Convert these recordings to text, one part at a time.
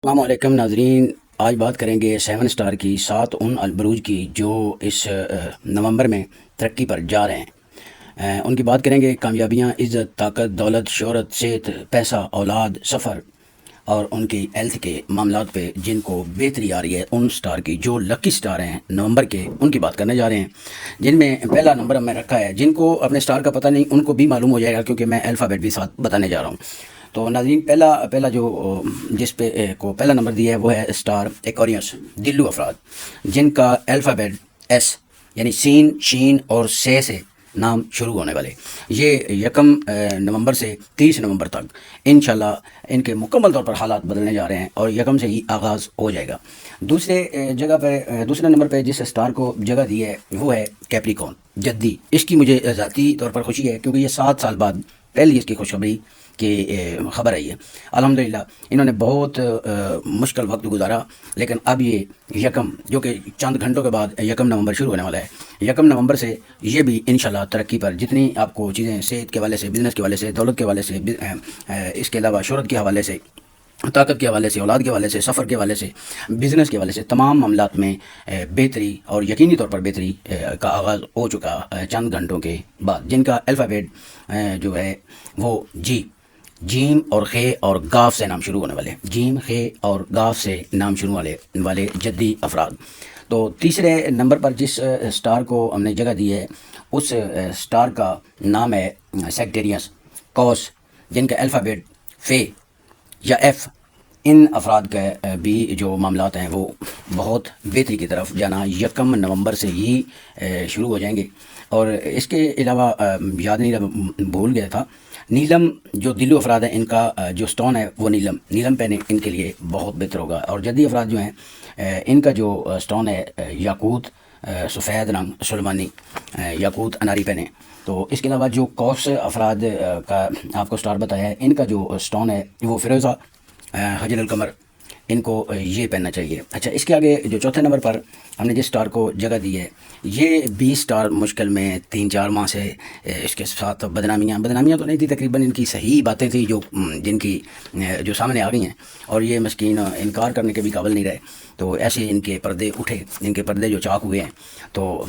السلام علیکم ناظرین، آج بات کریں گے 7 اسٹار کی 7 ان البروج کی جو اس نومبر میں ترقی پر جا رہے ہیں۔ ان کی بات کریں گے، کامیابیاں، عزت، طاقت، دولت، شہرت، صحت، پیسہ، اولاد، سفر اور ان کی ہیلتھ کے معاملات پہ جن کو بہتری آ رہی ہے، ان سٹار کی جو لکی سٹار ہیں نومبر کے، ان کی بات کرنے جا رہے ہیں، جن میں پہلا نمبر ہم نے رکھا ہے۔ جن کو اپنے سٹار کا پتہ نہیں ان کو بھی معلوم ہو جائے گا، کیونکہ میں الفابیٹ بھی ساتھ بتانے جا رہا ہوں۔ تو ناظرین، پہلا جو جس پہ کو پہلا نمبر دیا ہے وہ ہے اسٹار ایکوریوس، دلو افراد، جن کا الفابیٹ ایس یعنی سین، شین اور سے نام شروع ہونے والے۔ یہ 1 نومبر سے 30 نومبر تک انشاءاللہ ان کے مکمل طور پر حالات بدلنے جا رہے ہیں، اور 1 سے ہی آغاز ہو جائے گا۔ دوسرے نمبر پہ جس اسٹار کو جگہ دی ہے وہ ہے کیپریکون، جدی۔ اس کی مجھے ذاتی طور پر خوشی ہے، کیونکہ یہ 7 سال بعد پہلی اس کی خوشخبری کی خبر آئی ہے۔ الحمدللہ انہوں نے بہت مشکل وقت گزارا، لیکن اب یہ 1 جو کہ چند گھنٹوں کے بعد 1 نومبر شروع ہونے والا ہے، 1 نومبر سے یہ بھی انشاءاللہ ترقی پر جتنی آپ کو چیزیں صحت کے حوالے سے، بزنس کے حوالے سے، دولت کے حوالے سے، اس کے علاوہ شہرت کے حوالے سے، طاقت کے حوالے سے، اولاد کے حوالے سے، سفر کے حوالے سے، بزنس کے حوالے سے، تمام معاملات میں بہتری اور یقینی طور پر بہتری کا آغاز ہو چکا چند گھنٹوں کے بعد، جن کا الفابیٹ جو ہے وہ جیم اور خے اور گاف سے نام شروع ہونے والے، جیم، خے اور گاف سے نام شروع والے جدی افراد۔ تو تیسرے نمبر پر جس سٹار کو ہم نے جگہ دی ہے، اس سٹار کا نام ہے سیکٹیریس کوس، جن کا الفابیٹ فے یا ایف۔ ان افراد کے بھی جو معاملات ہیں وہ بہت بہتری کی طرف جانا 1 نومبر سے ہی شروع ہو جائیں گے۔ اور اس کے علاوہ یاد نہیں بھول گیا تھا، نیلم، جو دلو افراد ہیں، ان کا جو سٹون ہے وہ نیلم پہنے ان کے لیے بہت بہتر ہوگا۔ اور جدی افراد جو ہیں، ان کا جو سٹون ہے یاقوت، سفید رنگ سلمانی، یاقوت اناری پہنے۔ تو اس کے علاوہ جو کوس افراد کا آپ کو سٹار بتایا ہے، ان کا جو سٹون ہے وہ فیروزہ، حجر القمر، ان کو یہ پہننا چاہیے۔ اچھا، اس کے آگے جو چوتھے نمبر پر ہم نے جس سٹار کو جگہ دی ہے، یہ 20 سٹار مشکل میں 3-4 ماہ سے اس کے ساتھ بدنامیاں تو نہیں تھی، تقریباً ان کی صحیح باتیں تھیں جن کی جو سامنے آ گئی ہیں، اور یہ مسکین انکار کرنے کے بھی قابل نہیں رہے۔ تو ایسے ان کے پردے اٹھے، ان کے پردے جو چاک ہوئے ہیں۔ تو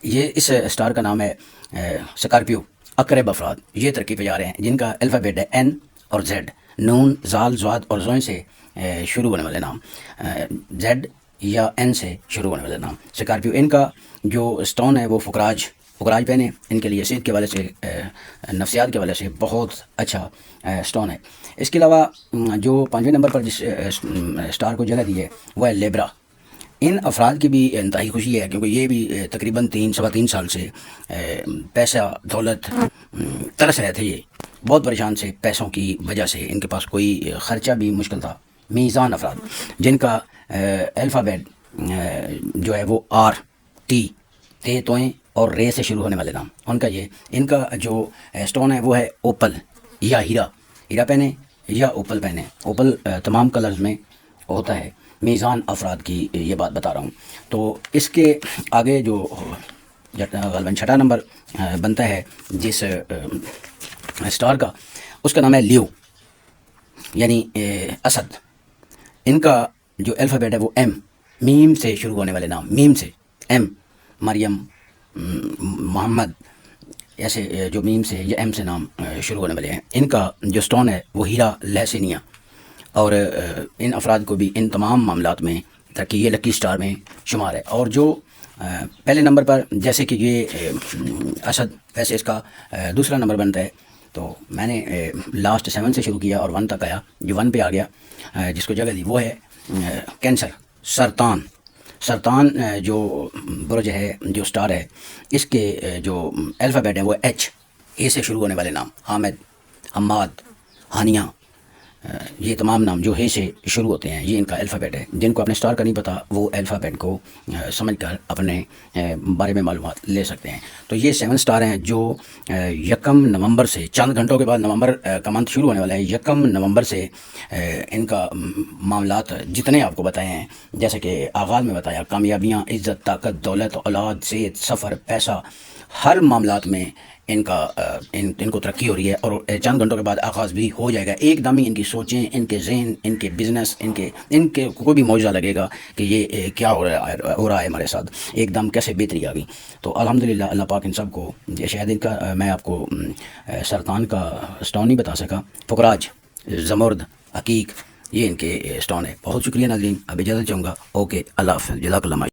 یہ اس سٹار کا نام ہے سکارپیو، اقرب افراد، یہ ترقی پہ جا رہے ہیں، جن کا الفابیٹ ہے این اور زیڈ، نون، زال، زواد اور زوئیں سے شروع ہونے والے نام، زیڈ یا این سے شروع ہونے والے نام سکارپیو۔ ان کا جو سٹون ہے وہ فکراج پہنے، ان کے لیے صحت کے حوالے سے، نفسیات کے حوالے سے بہت اچھا سٹون ہے۔ اس کے علاوہ جو 5ویں نمبر پر جس سٹار کو جگہ دی ہے وہ ہے لیبرا۔ ان افراد کی بھی انتہائی خوشی ہے، کیونکہ یہ بھی تقریباً 3 سال سے پیسہ، دولت ترس رہے تھے، یہ بہت پریشان سے پیسوں کی وجہ سے، ان کے پاس کوئی خرچہ بھی مشکل تھا۔ میزان افراد، جن کا الفابیٹ جو ہے وہ آر، ٹی، تے، توئیں اور رے سے شروع ہونے والے نام، ان کا جو سٹون ہے وہ ہے اوپل یا ہیرا پہنے یا اوپل پہنے۔ اوپل تمام کلرز میں ہوتا ہے۔ میزان افراد کی یہ بات بتا رہا ہوں۔ تو اس کے آگے جو غالباً 6 نمبر بنتا ہے جس سٹار کا، اس کا نام ہے لیو، یعنی اسد۔ ان کا جو الفابیٹ ہے وہ ایم، میم سے شروع ہونے والے نام، میم سے، ایم، مریم، محمد، ایسے جو میم سے یا ایم سے نام شروع ہونے والے ہیں۔ ان کا جو سٹون ہے وہ ہیرا لہسینیا، اور ان افراد کو بھی ان تمام معاملات میں ترقی، یہ لکی سٹار میں شمار ہے۔ اور جو پہلے نمبر پر جیسے کہ یہ اسد، ویسے اس کا دوسرا نمبر بنتا ہے۔ تو میں نے لاسٹ 7 سے شروع کیا اور 1 تک آیا، جو 1 پہ آ گیا، جس کو جگہ دی وہ ہے کینسر، سرطان جو برج ہے، جو سٹار ہے، اس کے جو الفابیٹ ہے وہ ایچ، اے سے شروع ہونے والے نام، حامد، حماد، ہانیہ، یہ تمام نام جو ہے سے شروع ہوتے ہیں، یہ ان کا الفابیٹ ہے۔ جن کو اپنے سٹار کا نہیں پتہ، وہ الفابیٹ کو سمجھ کر اپنے بارے میں معلومات لے سکتے ہیں۔ تو یہ 7 سٹار ہیں جو 1 نومبر سے، چند گھنٹوں کے بعد نومبر کا منتھ شروع ہونے والا ہے، 1 نومبر سے ان کا معاملات جتنے آپ کو بتائے ہیں، جیسے کہ آغاز میں بتایا، کامیابیاں، عزت، طاقت، دولت، اولاد، صحت، سفر، پیسہ، ہر معاملات میں ان کا ان کو ترقی ہو رہی ہے اور چند گھنٹوں کے بعد آغاز بھی ہو جائے گا. ایک دم ہی ان کی سوچیں، ان کے ذہن، ان کے بزنس، ان کے کوئی بھی معجزہ لگے گا کہ یہ کیا ہو رہا ہے ہمارے ساتھ، ایک دم کیسے بہتری آ گئی. تو الحمدللہ اللہ پاک ان سب کو، شاید ان کا میں آپ کو سرطان کا اسٹون نہیں بتا سکا، پکراج، زمرد، عقیق، یہ ان کے اسٹون ہے. بہت شکریہ ناظرین، اب اجازت چاہوں گا. اوکے، اللہ حافظ، جزاک اللہ.